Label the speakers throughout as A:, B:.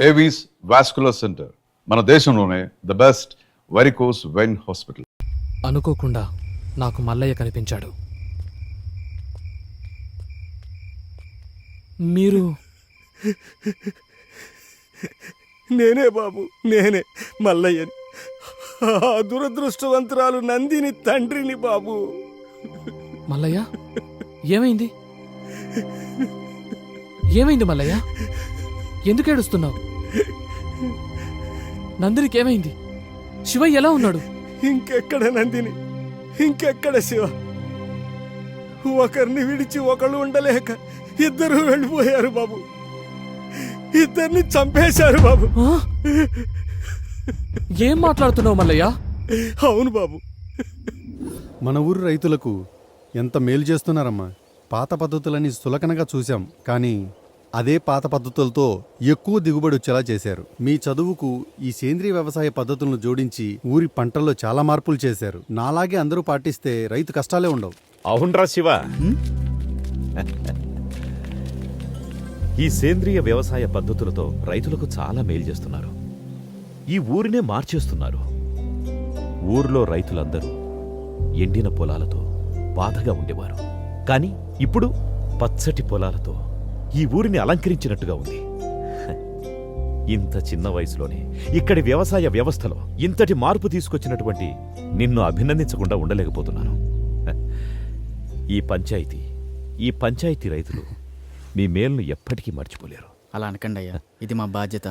A: Avis vascular centre, మన దేశంలోనే the best varicose vein hospital.
B: అనుకోకుండా నాకు మల్లయ్య కనిపించాడు. మీరు?
C: నేనే బాబు, నేనే మల్లయ్యని. ఆ దురదృష్టవంతురాలు నందిని తండ్రిని బాబు.
B: మల్లయ్య, ఏమైంది? ఏమైంది మల్లయ్య? ఎందుకు ఏడుస్తున్నావు? నందినికి ఏమైంది? శివ ఎలా ఉన్నాడు?
C: ఇంకెక్కడ నందిని, ఇంకెక్కడ శివ? ఒకరిని విడిచి ఒకళ్ళు ఉండలేక ఇద్దరు వెళ్ళిపోయారు బాబు. ఇద్దరిని చంపేశారు బాబు.
B: ఏం మాట్లాడుతున్నావు మల్లయ్య?
C: అవును బాబు.
D: మన ఊరు రైతులకు ఎంత మేలు చేస్తున్నారమ్మా. పాత పద్ధతులని సులకనగా చూశాం, కానీ అదే పాత పద్ధతులతో ఎక్కువ దిగుబడి వచ్చేలా చేశారు. మీ చదువుకు ఈ సేంద్రియ వ్యవసాయ పద్ధతులను జోడించి ఊరి పంటల్లో చాలా మార్పులు చేశారు. నాలాగే అందరూ పాటిస్తే రైతు కష్టాలే ఉండవు.
E: అవునరా శివ, ఈ సేంద్రియ వ్యవసాయ పద్ధతులతో రైతులకు చాలా మేలు చేస్తున్నారు. ఈ ఊరినే మార్చేస్తున్నారు. ఊర్లో రైతులందరూ ఎండిన పొలాలతో బాధగా ఉండేవారు. కానీ ఇప్పుడు పచ్చటి పొలాలతో ఈ ఊరిని అలంకరించినట్టుగా ఉంది. ఇంత చిన్న వయసులోనే ఇక్కడి వ్యవసాయ వ్యవస్థలో ఇంతటి మార్పు తీసుకొచ్చినటువంటి నిన్ను అభినందించకుండా ఉండలేకపోతున్నాను. ఈ పంచాయతీ రైతులు మీ మేలును ఎప్పటికీ మర్చిపోలేరు.
F: అలా అనకండి అయ్యా, ఇది మా బాధ్యత.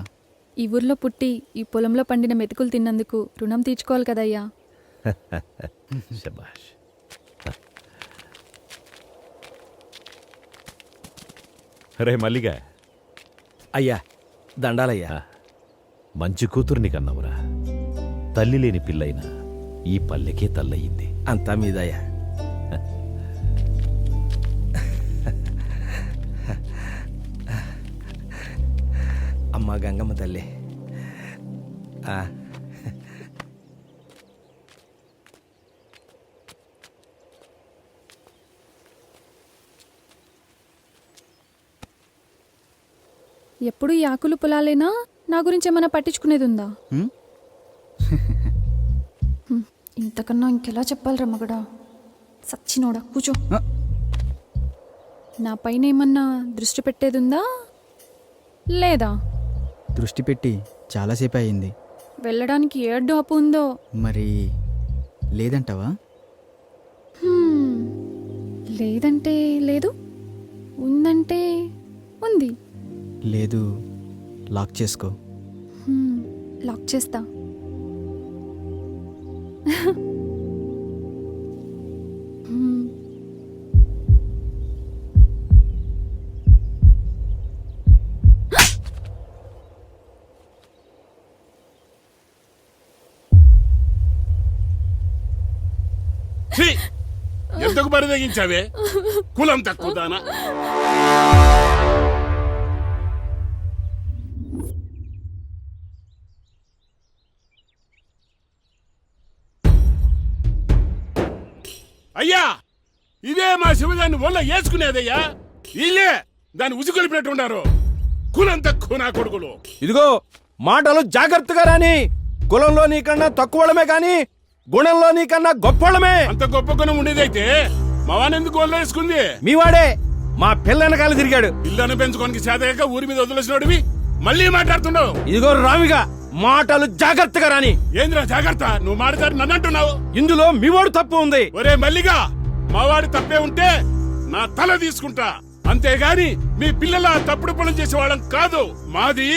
G: ఈ ఊర్లో పుట్టి ఈ పొలంలో పండిన మెతుకులు తిన్నందుకు రుణం తీర్చుకోవాలి కదయ్యా.
E: శభాష్. రే మల్లిగా.
C: అయ్యా దండాలయ్యా.
E: మంచి కూతుర్ని కన్నావురా. తల్లి లేని పిల్లైనా ఈ పల్లెకే తల్లయింది.
C: అంతా మీదయ్యా. అమ్మా గంగమ్మ తల్లి.
G: ఎప్పుడు ఈ ఆకులు పొలాలేనా? నా గురించి ఏమైనా పట్టించుకునేది ఉందా? ఇంతకన్నా ఇంకెలా చెప్పాలరా మగడా? సచ్చినోడా, కూచో. నా పైన ఏమన్నా దృష్టి పెట్టేది ఉందా లేదా?
F: దృష్టి పెట్టి చాలాసేపు అయింది.
G: వెళ్ళడానికి ఏడ్డు అప్పు ఉందో
F: మరి? లేదంటావా?
G: లేదంటే లేదు, ఉందంటే ఉంది.
F: లేదు, లాక్ చేసుకో.
G: లాక్ చేస్తా.
H: ఎందుకు బరిదగించావే? కులం తక్కువ దానా? అయ్యా, ఇదే మా శివదాన్ని వల్ల వేసుకునేదయ్యా. వీళ్ళే దాన్ని ఉసుకొలిపినట్టున్నారు. కులం తక్కువ నా కొడుకులు.
C: ఇదిగో మాటలు జాగ్రత్తగా రాని. కులంలో నీకన్నా తక్కువడమే కాని గుణంలో నీకన్నా గొప్పవాళ్ళమే.
H: అంత గొప్ప గుణం ఉండేదైతే మా వాడిని ఎందుకు వల్ల వేసుకుంది?
C: మీ వాడే మా పిల్ల వెనకాల తిరిగాడు.
H: పిల్లను పెంచుకోనికి చేతగా ఊరి మీద వదిలేసినోడివి మళ్ళీ మాట్లాడుతున్నావు.
C: ఇదిగో రామిగా, మాటలు జాగ్రత్తగా రాని.
H: ఏంద్రా జాగ్రత్త? నువ్వు మాట్లాడి నన్ను అంటున్నావు.
C: ఇందులో మీ వాడు తప్పు ఉంది.
H: ఒరే మల్లిగా, మావాడి తప్పే ఉంటే నా తల తీసుకుంటా. అంతేగాని మీ పిల్లల తప్పుడు పనులు చేసేవాళ్ళం కాదు. మాది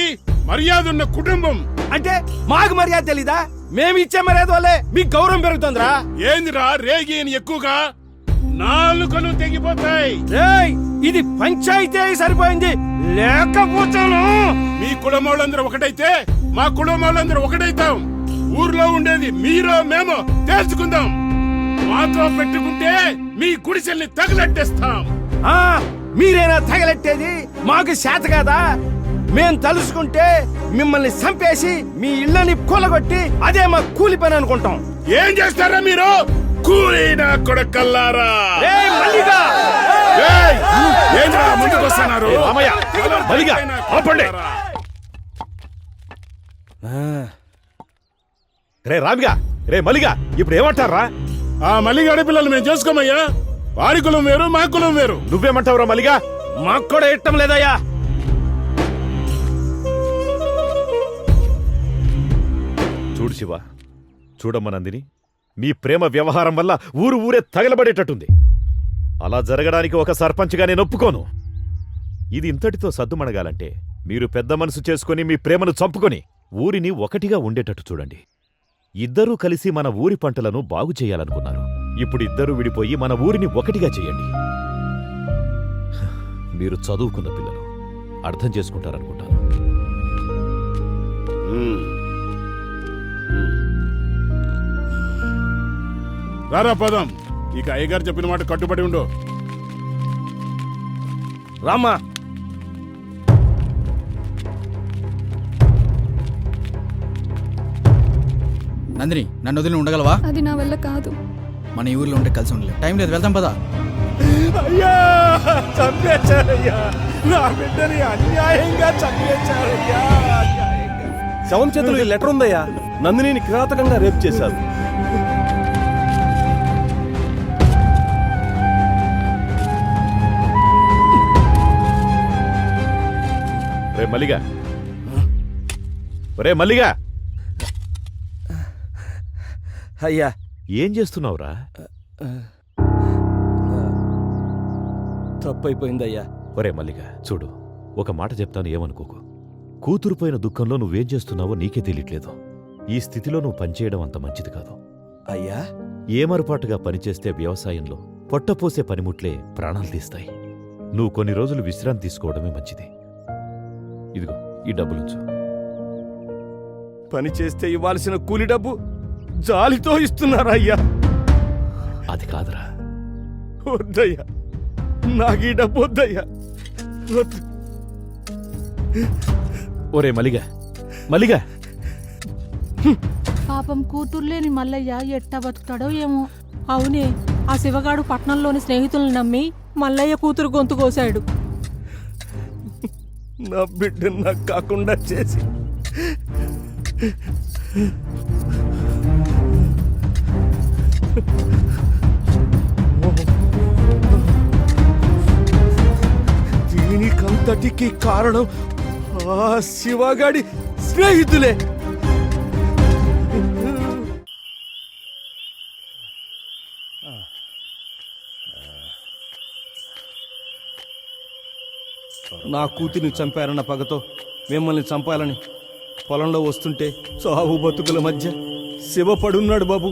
H: మర్యాద ఉన్న కుటుంబం.
C: అంటే మాకు మర్యాద తెలీదా? మేమిచ్చే మర్యాద వల్లే మీకు గౌరవం పెరుగుతుందిరా.
H: ఏందిరా రేగి ఎక్కువగా? నాలుకలు తెగిపోతాయి.
C: ఇది పంచాయతీ సరిపోయింది, లేకపోతాను.
H: మీ కులమోళ్ళందరూ ఒకటైతే మా కులమోళ్ళందరూ ఒకటైతాం. ఊర్లో ఉండేది మీరో మేమో తేల్చుకుందాం. మాతో పెట్టుకుంటే మీ గుడిసెల్ని తగలెట్టేస్తాం.
C: మీరేనా తగలెట్టేది? మాకు చేత కాదా? మేం తలుసుకుంటే మిమ్మల్ని చంపేసి మీ ఇళ్ళని కూలగొట్టి అదే మా కూలి పని అనుకుంటాం.
H: ఏం చేస్తారా మీరు? కూలీనా కొడకల్లారా!
E: ముందుకొస్తున్నారు. రే రామిగా, రే మలిగా, ఇప్పుడు ఏమంటారా?
H: ఆ మల్లిగాడి పిల్లలు మేము చేసుకోమయ్యా. వారి కులం వేరు, మా కులం వేరు.
E: నువ్వేమంటావురా మలిగా?
C: మాకు కూడా ఇష్టం లేదయ్యా.
E: చూడు శివ, చూడమ్మ నందిని, మీ ప్రేమ వ్యవహారం వల్ల ఊరే తగలబడేటట్టుంది. అలా జరగడానికి ఒక సర్పంచ్గా నేను ఒప్పుకోను. ఇది ఇంతటితో సద్దుమణగాలంటే మీరు పెద్ద మనసు చేసుకుని మీ ప్రేమను చంపుకొని ఊరిని ఒకటిగా ఉండేటట్టు చూడండి. ఇద్దరూ కలిసి మన ఊరి పంటలను బాగు చేయాలనుకున్నారు. ఇప్పుడు ఇద్దరూ విడిపోయి మన ఊరిని ఒకటిగా చేయండి. మీరు చదువుకున్న పిల్లలు, అర్థం చేసుకుంటారనుకుంటాను.
H: రారా పదం. ఇక అయ్యగారు చెప్పిన మాట కట్టుబడి ఉండు.
C: రామ్మా.
F: నందిని, నన్ను వదిలి ఉండగలవా?
G: అది నా వల్ల కాదు.
F: మన ఈ ఊర్లో ఉంటే కలిసి ఉండలేదు. టైం లేదు, వెళ్దాం పదా.
C: అయ్యా, చంపేశారయ్యా. నా బిడ్డని అన్యాయంగా చంపేశారయ్యా.
I: శవం చేతులు ఈ లెటర్ ఉందయ్యా. నందినిని కిరాతకంగా రేప్ చేశారు.
E: రే మల్లిగా, రే మల్లిగా,
C: అయ్యా,
E: ఏం చేస్తున్నావురా?
C: తప్పైపోయిందయ్యా.
E: ఒరే మల్లిగా, చూడు, ఒక మాట చెప్తాను, ఏమనుకోకు. కూతురుపోయిన దుఃఖంలో నువ్వేం చేస్తున్నావో నీకే తెలియట్లేదు. ఈ స్థితిలో నువ్వు పనిచేయడం అంత మంచిది కాదు.
C: అయ్యా,
E: ఏమరపాటుగా పనిచేస్తే వ్యవసాయంలో పొట్టపోసే పనిముట్లే ప్రాణాలు తీస్తాయి. నువ్వు కొన్ని రోజులు విశ్రాంతి తీసుకోవడమే మంచిది. ఇదిగో ఈ డబ్బులుంచు.
C: పని చేస్తే ఇవ్వాల్సిన కూలి డబ్బు జాలితో ఇస్తున్నారయ్యా.
E: అది కాదురా.
C: వద్దయ్యా, నాకు ఈ డబ్బు వద్దయ్యా. వద్దు.
E: ఒరే మల్లిగా, మల్లిగా,
J: పాపం కూతుర్లేని మల్లయ్య ఎట్టా బతుకుతాడో ఏమో. అవునే, ఆ శివగాడు పట్నంలోని స్నేహితులను నమ్మి మల్లయ్య కూతురు గొంతు కోశాడు.
C: నా బిడ్డను నాకు కాకుండా చేసి దీనికంతటికి కారణం ఆ శివగాడి స్నేహితులే. నా కూతురిని చంపారన్న పగతో మిమ్మల్ని చంపాలని పొలంలో వస్తుంటే చావు బతుకుల మధ్య శివ పడున్నాడు బాబు.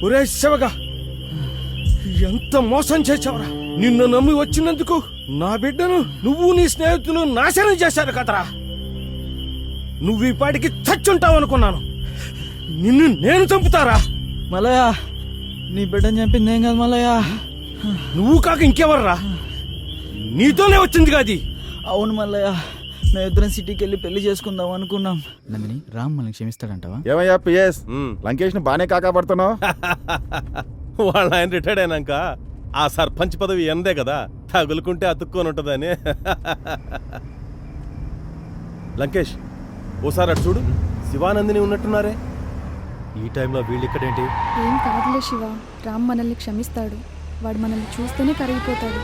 C: ఒరే శివగా, ఎంత మోసం చేశావురా. నిన్ను నమ్మి వచ్చినందుకు నా బిడ్డను నువ్వు నీ స్నేహితులు నాశనం చేశారు కదరా. నువ్వు ఈ పాటికి చచ్చుంటావు అనుకున్నాను. నిన్ను నేను చంపుతారా?
F: మల్లయ్య, నీ బిడ్డని చంపింది ఏం కాదు మల్లయ్య.
C: నువ్వు కాక ఇంకెవర్రా? నీతోనే వచ్చింది కాది.
F: అవును మల్లయ్య, మేమిద్దరం సిటీకి వెళ్ళి పెళ్లి చేసుకుందాం అనుకున్నాం. నందిని, రామ్ మనల్ని క్షమిస్తాడంటావా?
I: ఏమయ్యా పిఎస్, లంకేష్ ను బానే కాకాపడుతున్నావు.
K: వాళ్ళ ఆయన రిటైర్డ్ అయినాక ఆ సర్పంచ్ పదవి ఎందే కదా, తగులుకుంటే అతుక్కొని ఉంటుందని. లంకేష్, ఓసారి అటు చూడు, శివానందిని ఉన్నట్టున్నారే. ఈ టైంలో వీళ్ళు ఇక్కడేంటి?
G: ఏం కాదులే శివ, రామ్ మనల్ని క్షమిస్తాడు. వాడు మనల్ని చూస్తేనే కరిగిపోతాడు.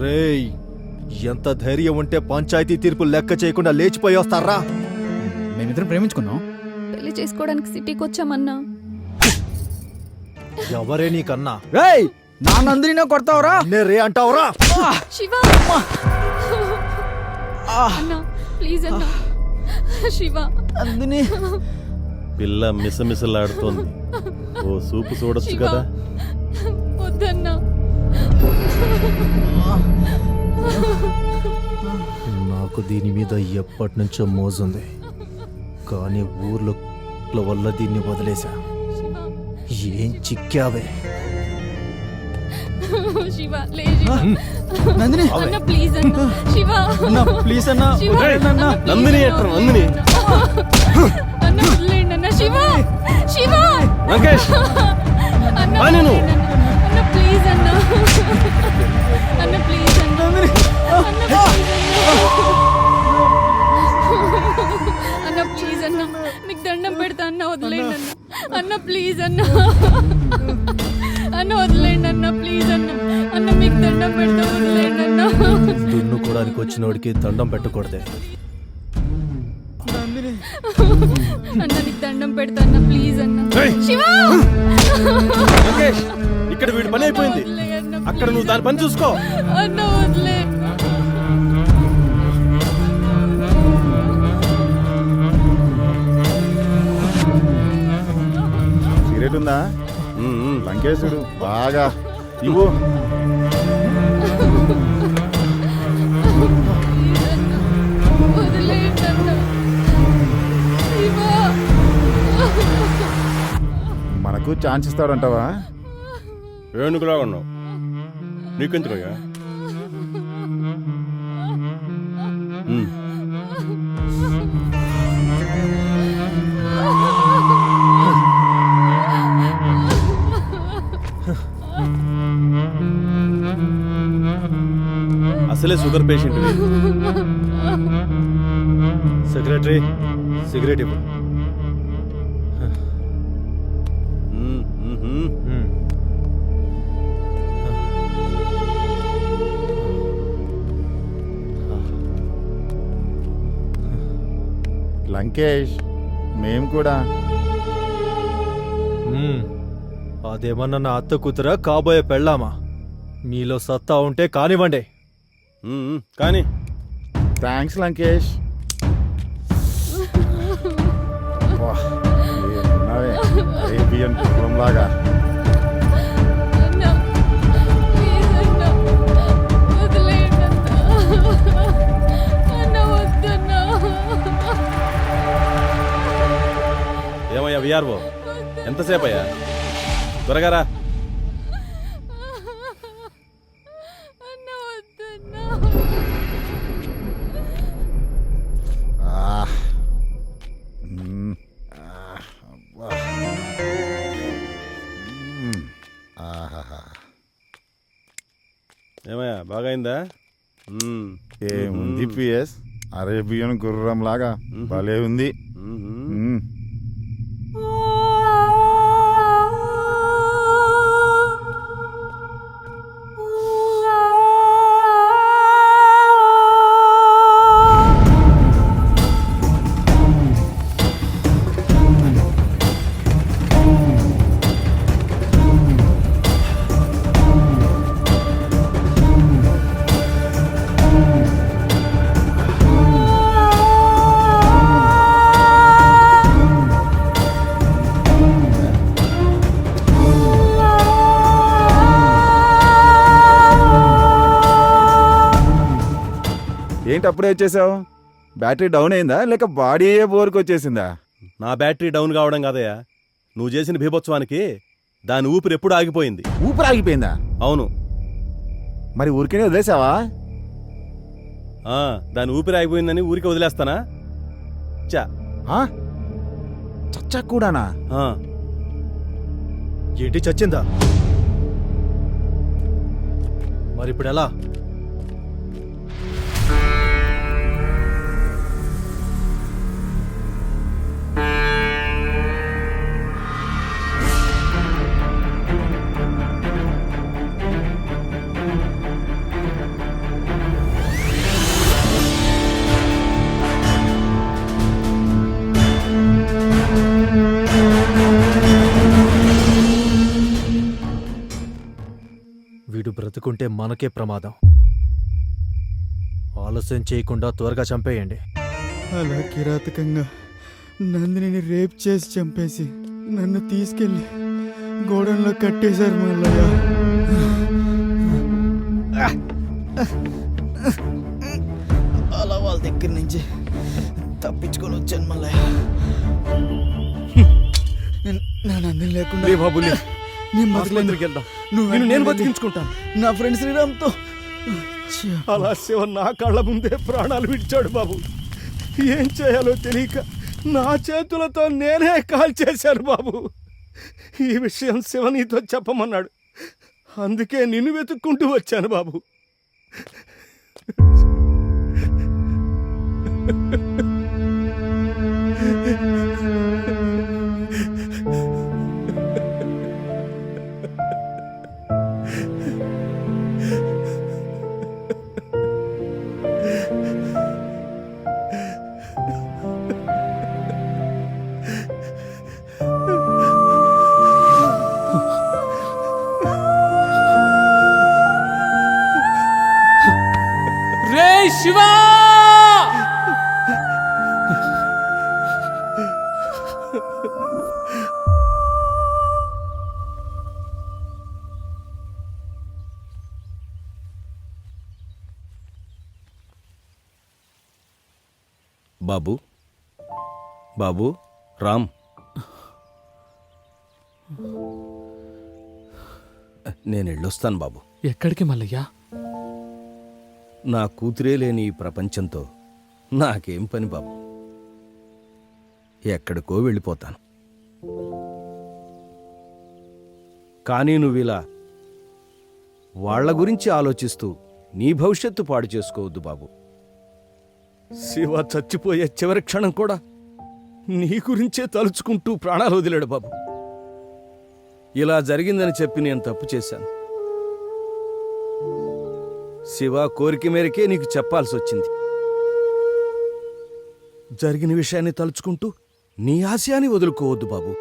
I: రేయ్, ఎంత ధైర్యం ఉంటే పంచాయతీ తీర్పు లెక్క చేయకుండా లేచిపోయి వస్తారా?
F: మేమిద్దరం ప్రేమించుకున్నాం.
G: పెళ్లి చేసుకోవడానికి సిటీకి వచ్చామన్నా.
I: ఎవరే నీకన్నా?
F: రేయ్, నా నందిని కొడతావురా?
I: రే అంటావురా?
G: శివ అన్నా, ప్లీజ్ అన్నా. శివ,
F: నందిని.
K: పిల్ల మిసమిసలాడుతోంది. ఓ సూపు చూడొచ్చు
G: శివ,
K: కదా.
G: వద్దన్నా.
I: నాకు దీని మీద ఎప్పటి నుంచో మోజుంది, కానీ ఊర్లో వల్ల దీన్ని వదిలేశా.
G: శివ,
I: ఏం చిక్కావే
G: శివ లే శివ.
F: నందిని
G: అన్న ప్లీజ్ అన్న శివ
F: అన్న ప్లీజ్ అన్న
G: శివ,
F: వదిలేయండి అన్న.
G: అన్న, please
K: నందిని
G: అన్న,
K: ఎట్రా, నందిని?
G: అన్న వదిలేయండి అన్న శివ శివ
K: లంకేష్
G: అన్న
K: ఆ నేను.
G: వదిలేయండి అన్న. అన్న ప్లీజ్ అన్న అన్న ప్లీజ్ అన్న అన్న please అన్న. అన్న ప్లీజ్ అన్న మీకు దండం పెడతా అన్న వదిలేయండి అన్న. అన్న ప్లీజ్ అన్న అన్న వదిలేయండి అన్న ప్లీజ్ అన్న. అన్న మీకు దండం పెడతా వదిలేయండి అన్న.
I: దున్నుకోవడానికి వచ్చినోడికి దండం పెట్టకూడదే.
G: అన్న నీకు దండం పెడతా అన్న ప్లీజ్ అన్న.
K: ఏయ్!
G: శివ
K: లంకేష్ ఇక్కడ వీడి పని అయిపోయింది.
G: వదిలేయ్ అన్న,
K: అక్కడ నువ్వు దాని పని చూసుకో.
G: అన్న వదిలే.
E: సిగరెట్ ఉందా లంకేశుడు బాగా ఇవ్వు.
G: వదిలేయండి అన్న. శివ
E: మనకు ఛాన్స్ ఇస్తాడంటావా?
K: ఏనుగులా ఉన్నావు, నీకెందుకయ్యా? అసలే షుగర్ పేషెంట్. సెక్రటరీ సిగరెట్ ఇవ్వు.
E: లంకేష్ మేము కూడా
I: అదేమన్నా నా అత్త కూతురా కాబోయే పెళ్ళామా? మీలో సత్తా ఉంటే కానివ్వండి.
K: కానీ
E: థ్యాంక్స్ లంకేష్. అరేబియన్ లాగా
G: అన్న ప్లీజ్ అన్న వదిలేయండి అన్న. అన్న వద్దన్న.
K: ఏమయ్యా విఆర్ఓ, ఎంతసేపు అయ్యా? త్వరగా రా.
G: అన్న వద్దన్న.
K: ఏమయ్యా బాగైందా?
E: ఏముంది పిఎస్, అరేబియన్ గుర్రం లాగా భలే ఉంది. ఏంటి అప్పుడే వచ్చేసావు? బ్యాటరీ డౌన్ అయిందా లేక బాడీ బోర్కి వచ్చేసిందా?
K: నా బ్యాటరీ డౌన్ కావడం కాదయ్యా, నువ్వు చేసిన బీభత్సవానికి దాని ఊపిరి ఎప్పుడు ఆగిపోయింది.
E: ఊపిరి ఆగిపోయిందా?
K: అవును.
E: మరి ఊరికేనే వదిలేసావా?
K: దాని ఊపిరి ఆగిపోయిందని ఊరికి వదిలేస్తానా? చా
E: చచ్చా కూడానా?
I: ఏంటి చచ్చిందా? మరి ఇప్పుడు ఎలా? వీడు బ్రతుకుంటే మనకే ప్రమాదం. ఆలస్యం చేయకుండా త్వరగా చంపేయండి.
F: అలా కిరాతకంగా నందిని రేప్ చేసి చంపేసి నన్ను తీసుకెళ్ళి గోడంలో కట్టేశారు మల్లయ్య. అలా వాళ్ళ దగ్గర నుంచి తప్పించుకొని వచ్చాను మల్లయ్య. నా నందిని లేకుండా
C: లే బాబు లే.
F: నేను
C: ఆసుపత్రికి వెళ్దాం.
F: నువ్వు
C: నేను
F: వెంటనే
C: బతికించుకుంటాను.
F: నా ఫ్రెండ్ శ్రీరామ్తో
C: అలా శివ నా కళ్ళ ముందే ప్రాణాలు విడిచాడు బాబు. ఏం చేయాలో తెలియక నా చేతులతో నేనే కాల్ చేశాను బాబు. ఈ విషయం శివ నీతో చెప్పమన్నాడు. అందుకే నిన్ను వెతుక్కుంటూ వచ్చాను బాబు.
B: రే శివా!
C: బాబు బాబు రామ్, నేను వెళ్ళొస్తాను బాబు.
B: ఎక్కడికి మల్లయ్య?
C: నా కూతురే లేని ఈ ప్రపంచంతో నాకేం పని బాబు. ఎక్కడికో వెళ్ళిపోతాను. కానీ నువ్విలా వాళ్ళ గురించి ఆలోచిస్తూ నీ భవిష్యత్తు పాడు చేసుకోవద్దు బాబు. శివ చచ్చిపోయే చివరి క్షణం కూడా నీ గురించే తలుచుకుంటూ ప్రాణాలు వదిలాడు బాబు. ఇలా జరిగిందని చెప్పి నేను తప్పు చేశాను. శివ కోరిక మేరకే నీకు చెప్పాల్సి వచ్చింది. జరిగిన విషయాన్ని తలుచుకుంటూ నీ ఆశయాన్ని వదులుకోవద్దు బాబు.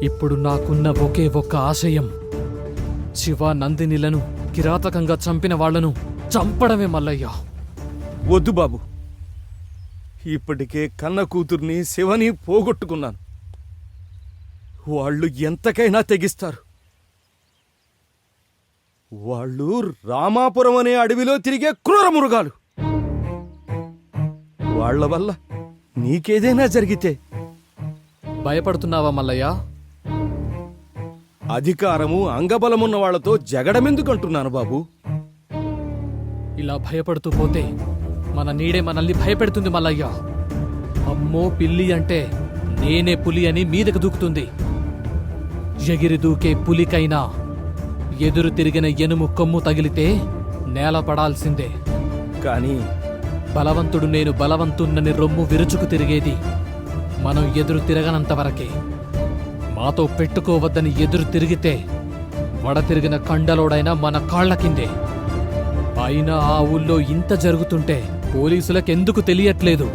B: ఇప్పుడు నాకున్న ఒకే ఒక్క ఆశయం శివ నందినిలను కిరాతకంగా చంపిన వాళ్లను చంపడమే మల్లయ్య.
C: వద్దు బాబు. ఇప్పటికే కన్న కూతుర్ని శివని పోగొట్టుకున్నాను. వాళ్ళు ఎంతకైనా తెగిస్తారు. వాళ్ళు రామాపురం అనే అడవిలో తిరిగే క్రూర మృగాలు. వాళ్ళ వల్ల నీకేదైనా జరిగితే
B: భయపడుతున్నావా మల్లయ్య?
C: అధికారము అంగబలమున్న వాళ్లతో జగడమెందుకంటున్నాను బాబు.
B: ఇలా భయపడుతూ పోతే మన నీడే మనల్ని భయపెడుతుంది మల్లయ్య. అమ్మో పిల్లి అంటే నేనే పులి అని మీదకు దూకుతుంది. ఎగిరి దూకే పులికైనా ఎదురు తిరిగిన ఎనుము కొమ్ము తగిలితే నేల పడాల్సిందే.
C: కానీ
B: బలవంతుడు నేను బలవంతున్నని రొమ్ము విరుచుకు తిరిగేది మనం ఎదురు తిరగనంత వరకే. మాతో పెట్టుకోవద్దని ఎదురు తిరిగితే వడ తిరిగిన కండలోడైనా మన కాళ్ల కిందే. అయినా ఆ ఊళ్ళో ఇంత జరుగుతుంటే పోలీసులకెందుకు తెలియట్లేదు?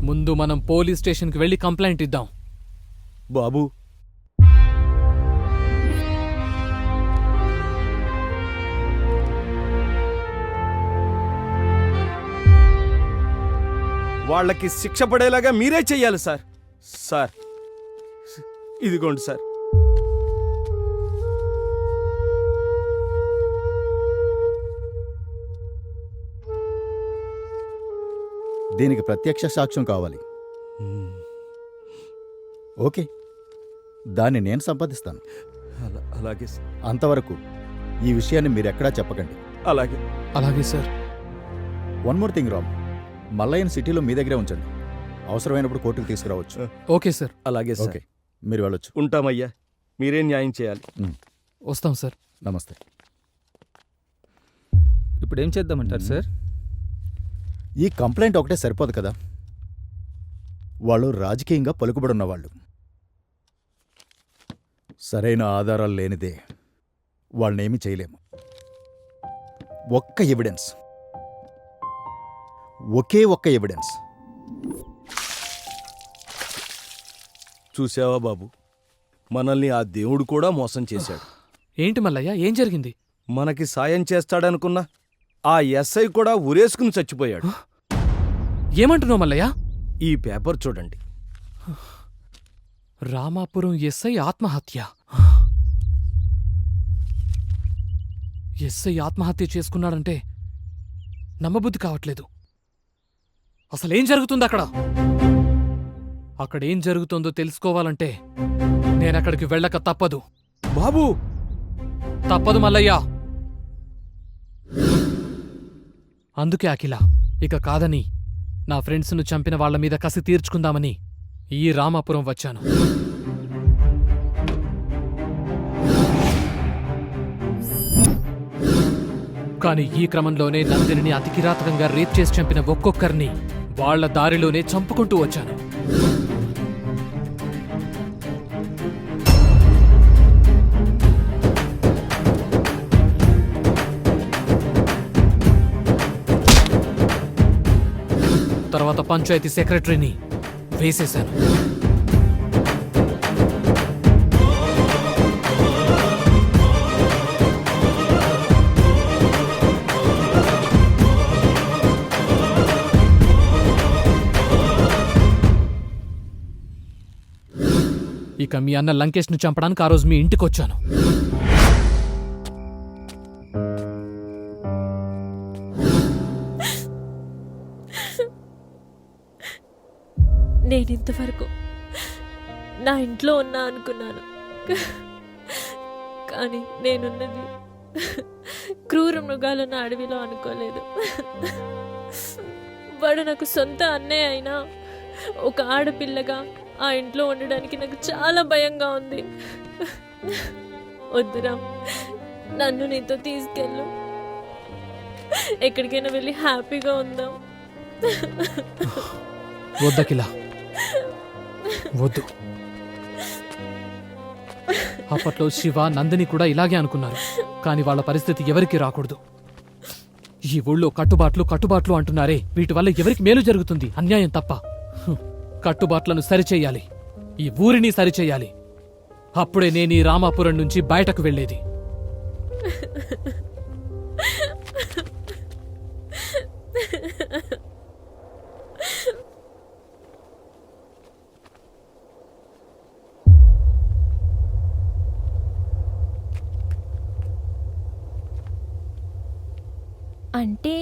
B: ముందు మనం పోలీస్ స్టేషన్కి వెళ్ళి కంప్లైంట్ ఇద్దాం.
C: బాబు, వాళ్ళకి శిక్ష పడేలాగా మీరే చెయ్యాలి సార్. సార్ ఇదిగోండి సార్.
D: దీనికి ప్రత్యక్ష సాక్ష్యం కావాలి. ఓకే, దాన్ని నేను సంపాదిస్తాను.
C: అలాగే సార్.
D: అంతవరకు ఈ విషయాన్ని మీరెక్కడా చెప్పకండి.
C: అలాగే
B: అలాగే sir.
D: One more thing Ram, మల్లయ్యని సిటీలో మీ దగ్గరే ఉంచండి. అవసరమైనప్పుడు కోర్టుకు తీసుకురావచ్చు.
B: Okay sir.
C: అలాగే సార్.
D: ఓకే, మీరు వెళ్ళొచ్చు.
C: ఉంటామయ్యా. మీరేం న్యాయం చేయాలి.
B: వస్తాం సార్.
D: నమస్తే.
F: ఇప్పుడు ఏం చేద్దామంటారు సార్?
D: ఈ కంప్లైంట్ ఒకటే సరిపోదు కదా. వాళ్ళు రాజకీయంగా పలుకుబడున్నవాళ్ళు. సరైన ఆధారాలు లేనిదే వాళ్ళనేమీ చేయలేము. ఒక్క ఎవిడెన్స్, ఒకే ఒక్క ఎవిడెన్స్.
C: చూసావా బాబు, మనల్ని ఆ దేవుడు కూడా మోసం చేశాడు.
B: ఏంటి మల్లయ్య, ఏం జరిగింది?
C: మనకి సాయం చేస్తాడనుకున్నా ఆ ఎస్ఐ కూడా ఉరేసుకుని చచ్చిపోయాడు.
B: ఏమంటున్నావు మల్లయ్య?
C: ఈ పేపర్ చూడండి.
B: రామాపురం ఎస్ఐ ఆత్మహత్య. ఎస్ఐ ఆత్మహత్య చేసుకున్నాడంటే నమ్మబుద్ధి కావట్లేదు. అసలేం జరుగుతుంది అక్కడ? అక్కడేం జరుగుతుందో తెలుసుకోవాలంటే నేనక్కడికి వెళ్ళక తప్పదు.
C: బాబు
B: తప్పదు మల్లయ్య. అందుకే అఖిల ఇక కాదని నా ఫ్రెండ్స్ను చంపిన వాళ్ల మీద కసి తీర్చుకుందామని ఈ రామాపురం వచ్చాను. కాని ఈ క్రమంలోనే నందిని అతి కిరాతకంగా రేప్ చేసి చంపిన ఒక్కొక్కరిని వాళ్ల దారిలోనే చంపుకుంటూ వచ్చాను. తర్వాత పంచాయతీ సెక్రటరీని వేసేశాను. ఇక మీ అన్న లంకేష్ను చంపడానికి ఆ రోజు మీ ఇంటికొచ్చాను.
L: నేనింతవరకు నా ఇంట్లో ఉన్నా అనుకున్నాను, కానీ నేనున్నది క్రూర మృగాలున్న అడవిలో అనుకోలేదు. వాడు నాకు సొంత అన్నయ్య అయినా ఒక ఆడపిల్లగా ఆ ఇంట్లో ఉండడానికి నాకు చాలా భయంగా ఉంది. వద్దురా, నన్ను నీతో తీసుకెళ్ళు, ఎక్కడికైనా వెళ్ళి హ్యాపీగా ఉందాం.
B: వద్దకిలా, వద్దు. అప్పట్లో శివ, నందిని కూడా ఇలాగే అనుకున్నారు. కానీ వాళ్ళ పరిస్థితి ఎవరికి రాకూడదు. ఈ ఊళ్ళో కట్టుబాట్లు అంటున్నారే, వీటి వల్ల ఎవరికి మేలు జరుగుతుంది? అన్యాయం తప్ప. కట్టుబాట్లను సరిచెయ్యాలి, ఈ ఊరిని సరిచెయ్యాలి. అప్పుడే నేను ఈ రామాపురం నుంచి బయటకు వెళ్ళేది.
L: అంటే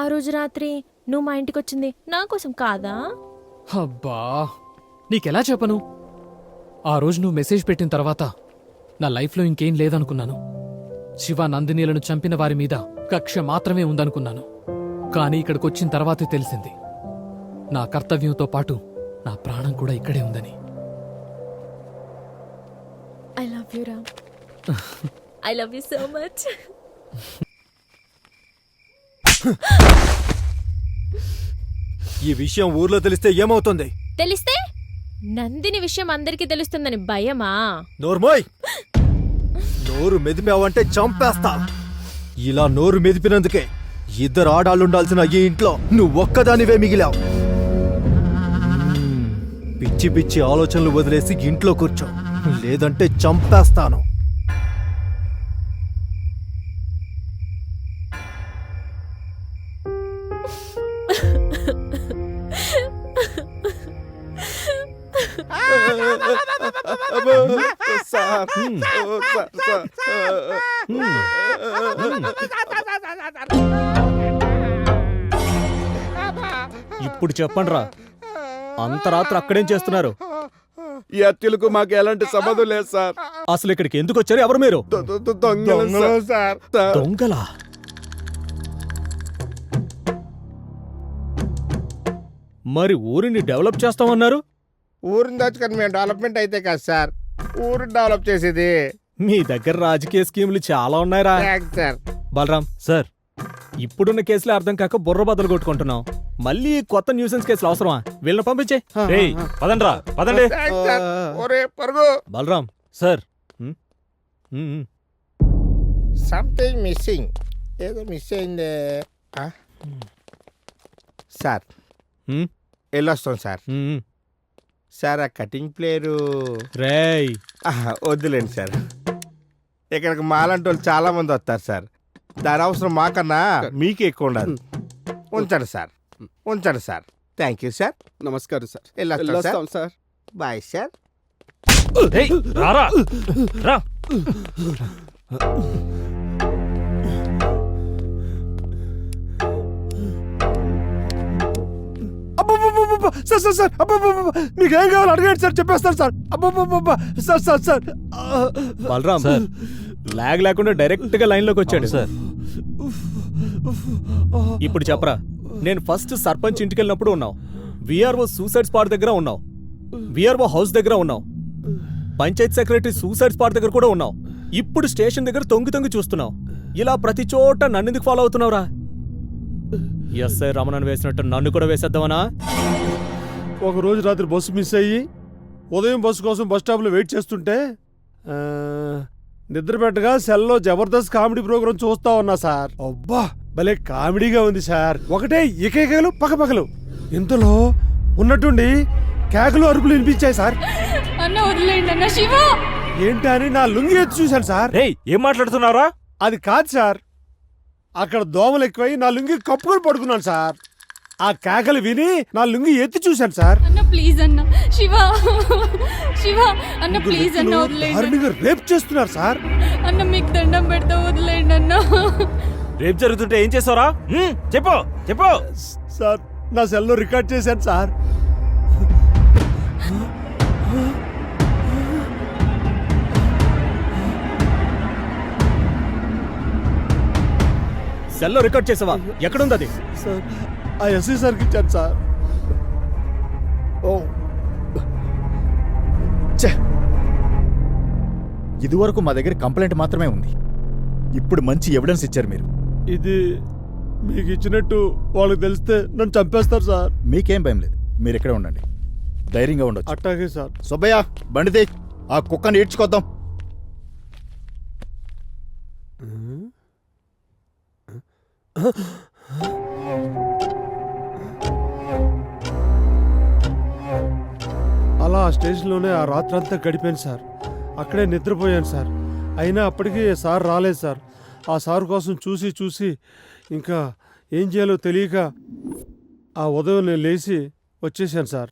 L: ఆ రోజు రాత్రి నువ్వు మా ఇంటికి వచ్చింది నా కోసం కాదా?
B: అబ్బా, నీకెలా చెప్పను? ఆ రోజు నువ్వు మెసేజ్ పెట్టిన తర్వాత నా లైఫ్లో ఇంకేం లేదనుకున్నాను. శివ, నందినీలను చంపిన వారి మీద కక్ష మాత్రమే ఉందనుకున్నాను. కానీ ఇక్కడికొచ్చిన తర్వాతే తెలిసింది నా కర్తవ్యంతో పాటు నా ప్రాణం కూడా ఇక్కడే ఉందని.
L: I love you Ram. I love you so much.
I: ఈ విషయం ఊర్లో తెలిస్తే ఏమవుతుంది?
L: తెలిస్తే నందిని విషయం అందరికీ తెలుస్తుందని భయమా?
I: నోర్మోయ్, నోరు మెదిపావంటే చంపేస్తా. ఇలా నోరు మెదిపినందుకే 2 ఆడాళ్ళుండాల్సిన ఈ ఇంట్లో నువ్వు ఒక్కదానివే మిగిలావు. పిచ్చి పిచ్చి ఆలోచనలు వదిలేసి ఇంట్లో కూర్చో, లేదంటే చంపేస్తాను.
K: ఇప్పుడు చెప్పండ్రా, అంత రాత్రి అక్కడేం చేస్తున్నారు?
C: ఈ హత్యలకు మాకు ఎలాంటి సంబంధం లేదు సార్.
K: అసలు ఇక్కడికి ఎందుకు వచ్చారు? ఎవరు మీరు?
C: దొంగలు సార్.
K: దొంగలా? మరి ఊరిని డెవలప్ చేస్తామన్నారు.
C: ఊరిని దాచుకొని మేము డెవలప్మెంట్ అయితే కాదు సార్, ఊరిని డెవలప్ చేసేది.
K: మీ దగ్గర రాజకీయ స్కీములు చాలా ఉన్నాయిరా.
C: సార్
K: బలరాం సార్, ఇప్పుడున్న కేసులే అర్థం కాక బుర్ర బద్దలు కొట్టుకుంటున్నాం. మళ్ళీ కొత్త న్యూసెన్స్ కేసులు అవసరమా? వీళ్ళని పంపించే. పదండ్రా, పదండి.
C: ఒరే పరుగు.
K: బలరాం సార్,
C: సంథింగ్ మిస్సింగ్, ఏదో మిస్ అయిందే సార్. వెళ్ళొస్తాం సార్. సార్ ఆ కటింగ్ ప్లేయరు
K: రేయ్
C: వద్దులేండి సార్. ఇక్కడికి మాలాంటి వాళ్ళు చాలా మంది వస్తారు సార్. దాని అవసరం మాకన్నా మీకే ఎక్కువ ఉండదు. ఉంచండి సార్, ఉంచండి సార్. Thank you sir.
K: నమస్కారం సార్.
C: వెళ్ళొస్తాం సార్. Bye sir.
E: రారా రా.
C: సార్ సార్ సార్ అబ్బబ్బబ్బ మీకు ఏం కావాలి అడగండి సార్ చెప్పేస్తాను సార్ అబ్బబ్బబ్బ sir sir sir
K: Balaram lag లేకుండా డైరెక్ట్ గా లైన్ లోకి వచ్చాడు సార్. ఇప్పుడు చెప్పరా, నేను ఫస్ట్ సర్పంచ్ ఇంటికి వెళ్ళినప్పుడు ఉన్నావు, విఆర్ఓ సూసైడ్ స్పాట్ దగ్గర ఉన్నావు, విఆర్ఓ హౌస్ దగ్గర ఉన్నావు, పంచాయత్ సెక్రటరీ సూసైడ్ స్పాట్ దగ్గర కూడా ఉన్నావు, ఇప్పుడు స్టేషన్ దగ్గర తొంగి తొంగి చూస్తున్నావు. ఇలా ప్రతి చోట నన్ను ఎందుకు ఫాలో అవుతున్నావురా? ఎస్ఐ రమణను వేసినట్టు నన్ను కూడా వేసేద్దామనా?
C: ఒక రోజు రాత్రి బస్సు మిస్ అయ్యి ఉదయం బస్సు కోసం బస్ స్టాప్లో వెయిట్ చేస్తుంటే నిద్రపెట్టగా సెల్లో జబర్దస్త్ కామెడీ ప్రోగ్రామ్ చూస్తా ఉన్నా సార్. అబ్బా భలే కామెడీగా ఉంది సార్. ఒకటే ఏకైకలు పక్కపక్కలు, ఇంతలో ఉన్నట్టుండి కేకలు అరుపులు వినిపించాయి సార్.
G: అన్న వదిలేండి అన్న శివ.
C: ఏంటా అని నా లుంగి ఎత్తి చూశాను సార్.
K: ఏం మాట్లాడుతున్నారా?
C: అది కాదు సార్, అక్కడ దోమలు ఎక్కువై నా లుంగి కప్పుకొని పడుకున్నాను సార్. ఆ కేకలు విని నా లుంగి ఎత్తి చూశాను సార్.
G: అన్న ప్లీజ్ అన్న శివ, శివ అన్న ప్లీజ్ అన్న వదిలేండి.
C: దారుణంగా రేప్ చేస్తున్నారు సార్.
G: అన్న మీకు దండం పెడతా వదిలేండి అన్న.
K: రేపు జరుగుతుంటే ఏం చేసావురా? చెప్పు చెప్పు.
C: సార్ నా సెల్లో రికార్డ్ చేశాను సార్.
K: సెల్లో రికార్డ్ చేసావా? ఎక్కడుంది అది?
C: సార్ ఆ ఎస్ఐ సార్కి ఇచ్చాను సార్.
I: ఇదివరకు మా దగ్గర కంప్లైంట్ మాత్రమే ఉంది, ఇప్పుడు మంచి ఎవిడెన్స్ ఇచ్చారు మీరు.
C: ఇది మీకు ఇచ్చినట్టు వాళ్ళకి తెలిస్తే నన్ను చంపేస్తారు సార్.
I: మీకేం భయం లేదు, మీరు ఇక్కడే ఉండండి, ధైర్యంగా ఉండొచ్చు.
C: అట్టాగే సార్.
I: సుబ్బయ్య బండితే ఆ కుక్కని ఈడ్చుకొద్దాం.
C: అలా ఆ స్టేషన్లోనే ఆ రాత్రంతా గడిపాను సార్. అక్కడే నిద్రపోయాను సార్. అయినా అప్పటికి సార్ రాలేదు సార్. ఆ సార్ కోసం చూసి చూసి ఇంకా ఏం చేయాలో తెలియక ఆ ఉదయం నేను లేచి వచ్చేసాను సార్.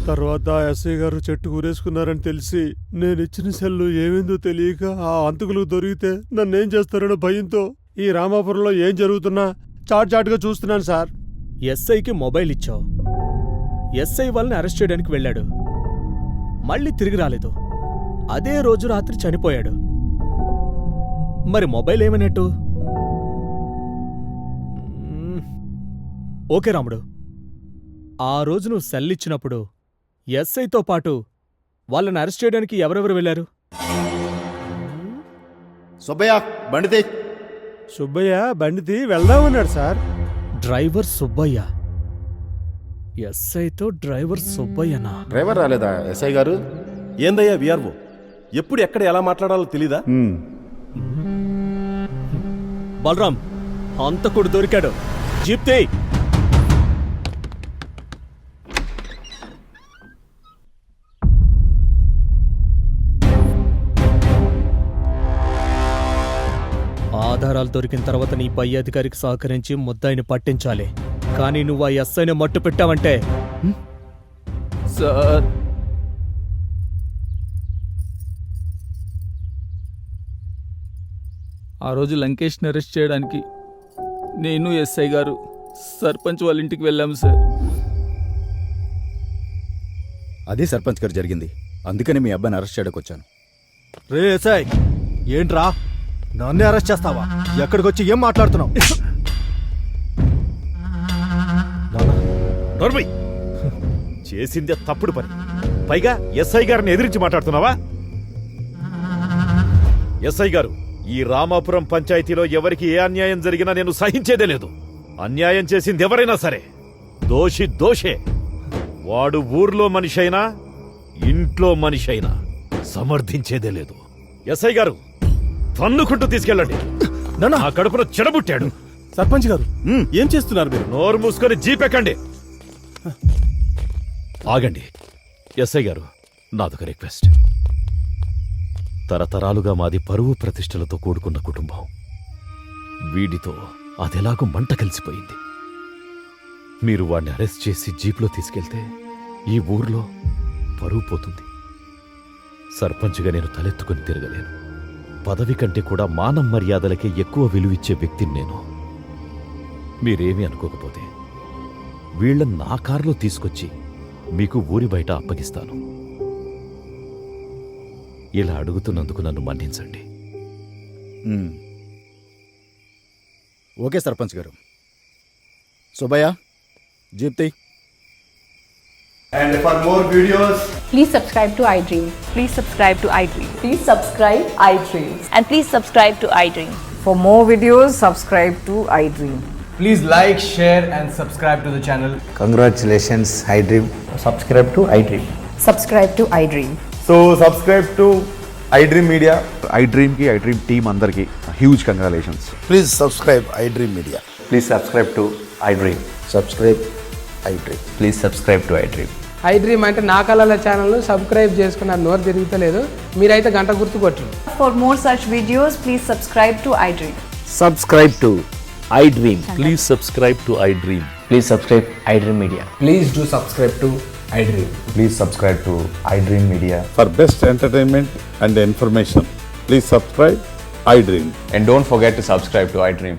C: తర్వాత ఎస్ఐ గారు చెట్టు ఊరేసుకున్నారని తెలిసి నేను ఇచ్చిన సెల్లు ఏమైందో తెలియక ఆ అంతకులకు దొరికితే నన్నేం చేస్తారనో భయంతో ఈ రామాపురంలో ఏం జరుగుతున్నా చాటుగా చూస్తున్నాను సార్.
K: ఎస్ఐకి మొబైల్ ఇచ్చావు, ఎస్ఐ వాళ్ళని అరెస్ట్ చేయడానికి వెళ్ళాడు, మళ్ళీ తిరిగి రాలేదు, అదే రోజు రాత్రి చనిపోయాడు. మరి మొబైల్ ఏమన్నట్టు? ఓకే రాముడు, ఆ రోజు నువ్వు సెల్ ఇచ్చినప్పుడు ఎస్ఐతో పాటు వాళ్ళని అరెస్ట్ చేయడానికి ఎవరెవరు వెళ్ళారు?
I: సుబ్బయ్య బండితే.
C: సుబ్బయ్య బండిది వెళ్దామన్నాడు సార్.
K: డ్రైవర్ సుబ్బయ్య, ఎస్ఐతో డ్రైవర్ సుబ్బయ్యనా?
I: డ్రైవర్ రాలేదా ఎస్ఐ గారు?
M: ఏందయ్యా విఆర్ఓ, ఎప్పుడు ఎక్కడ ఎలా మాట్లాడాలో తెలీదా?
K: బలరాం, హంతకుడు దొరికాడు, జీప్ తీ. ఆధారాలు దొరికిన తర్వాత నీ పై అధికారికి సహకరించి ముద్దాయిని పట్టించాలి. కానీ నువ్వు ఆ ఎస్ఐని మట్టు పెట్టావంటే
F: సార్ ఆ రోజు లంకేష్ని అరెస్ట్ చేయడానికి నేను ఎస్ఐ గారు సర్పంచ్ వాళ్ళ ఇంటికి వెళ్ళాము సార్.
I: అదే సర్పంచ్ గారు జరిగింది, అందుకని మీ అబ్బాయిని అరెస్ట్ చేయడానికి వచ్చాను.
C: రే ఎస్ఐ, ఏంట్రా నన్నే అరెస్ట్ చేస్తావా? ఎక్కడికి వచ్చి ఏం మాట్లాడుతున్నావు?
E: నోర్మై, చేసిందే తప్పుడు పని, పైగా ఎస్ఐ గారిని ఎదిరించి మాట్లాడుతున్నావా? ఎస్ఐ గారు, ఈ రామాపురం పంచాయతీలో ఎవరికి ఏ అన్యాయం జరిగినా నేను సహించేదే లేదు. అన్యాయం చేసింది ఎవరైనా సరే దోషి దోషే. వాడు ఊర్లో మనిషి అయినా ఇంట్లో మనిషి అయినా సమర్థించేదే లేదు. ఎస్ఐ గారు, తన్నుకుంటూ తీసుకెళ్ళండి. నా కడుపులో చెడబుట్టాడు.
M: సర్పంచ్ గారు ఏం చేస్తున్నారు మీరు?
E: నోరు మూసుకొని జీపెక్కండి. ఆగండి ఎస్ఐ గారు, నాదొక రిక్వెస్ట్. తరతరాలుగా మాది పరువు ప్రతిష్టలతో కూడుకున్న కుటుంబం. వీడితో అదెలాగో మంట కలిసిపోయింది. మీరు వాడిని అరెస్ట్ చేసి జీప్లో తీసుకెళ్తే ఈ ఊర్లో పరువు పోతుంది. సర్పంచ్గా నేను తలెత్తుకుని తిరగలేను. పదవి కంటే కూడా మానం మర్యాదలకే ఎక్కువ విలువిచ్చే వ్యక్తిని నేను. మీరేమీ అనుకోకపోతే వీళ్ళని నా కారులో తీసుకొచ్చి మీకు ఊరి బయట అప్పగిస్తాను. ఇలా అడుగుతున్నందుకు నన్ను మన్నించండి.
I: ఓకే సర్పంచ్ గారు. సుబ్బయ్య, జీప్తి.
F: And for more videos,
J: please subscribe to iDream.
L: Please subscribe to iDream.
J: Please subscribe iDream.
L: And please subscribe to iDream.
J: For more videos, subscribe to iDream.
F: please like, share and subscribe to the channel.
I: Congratulations iDream.
F: Subscribe to iDream.
J: Subscribe to iDream.
I: So subscribe to iDream media.
A: iDream కి iDream team అందరికి huge congratulations.
I: Please subscribe iDream media.
F: Please subscribe to iDream.
I: Subscribe iDream.
F: Please subscribe to iDream.
J: iDream అంటే నా కళల ఛానల్ను subscribe చేసుకున్న నోరు తిరుగుతలేదు. మీరైతే గంట గుర్తు కొట్టండి.
L: For more such videos, please subscribe to iDream.
F: Subscribe to iDream.
E: Please subscribe to iDream.
F: Please subscribe iDream media. Please do subscribe to iDream.
I: Please subscribe to iDream media.
H: For best entertainment and information, please subscribe iDream.
F: And don't forget to subscribe to iDream.